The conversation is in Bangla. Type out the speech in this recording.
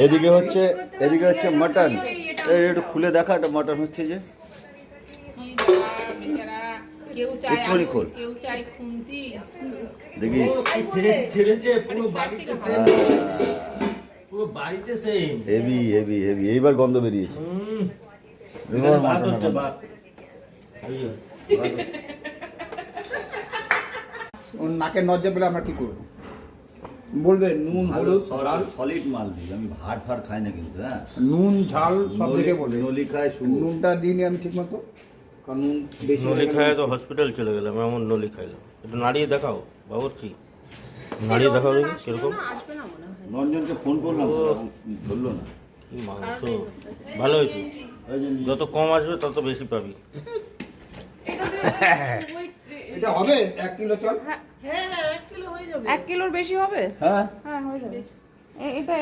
এদিকে হচ্ছে মাটন। একটু খুলে দেখা, এটা মাটন হচ্ছে যে একটুখানি খোল দেখি। হেভি হেভি হেভি, এইবার গন্ধ বেরিয়েছে। নাকের নজ্জা পেলে আমরা কি করবো বলবে? নুন হলুদ ঝাল সলিড মাল দিই আমি, ভাত ফাট খাই না কিন্তু। হ্যাঁ, নুন ঝাল সব দেখে বলবে। নলি খায়, নুনটা দিইনি আমি ঠিক মতো, কারণ নুন বেশি নলি খায় তো হসপিটাল চলে গেলাম, এমন নলি খাইলাম। একটু নাড়িয়ে দেখাও বাবুর্চি, নাড়িয়ে দেখাও দেখি কিরকম। রঞ্জনকে ফোন করলাম, ধরলো না। মাংস ভালো হয়েছে, যত কম আসবে তত বেশি পাবি। এটা হবে 1 কিলো চল। হ্যাঁ 1 কিলো হয়ে যাবে। 1 কিলোর বেশি হবে? হ্যাঁ হ্যাঁ হয়ে যাবে। এটা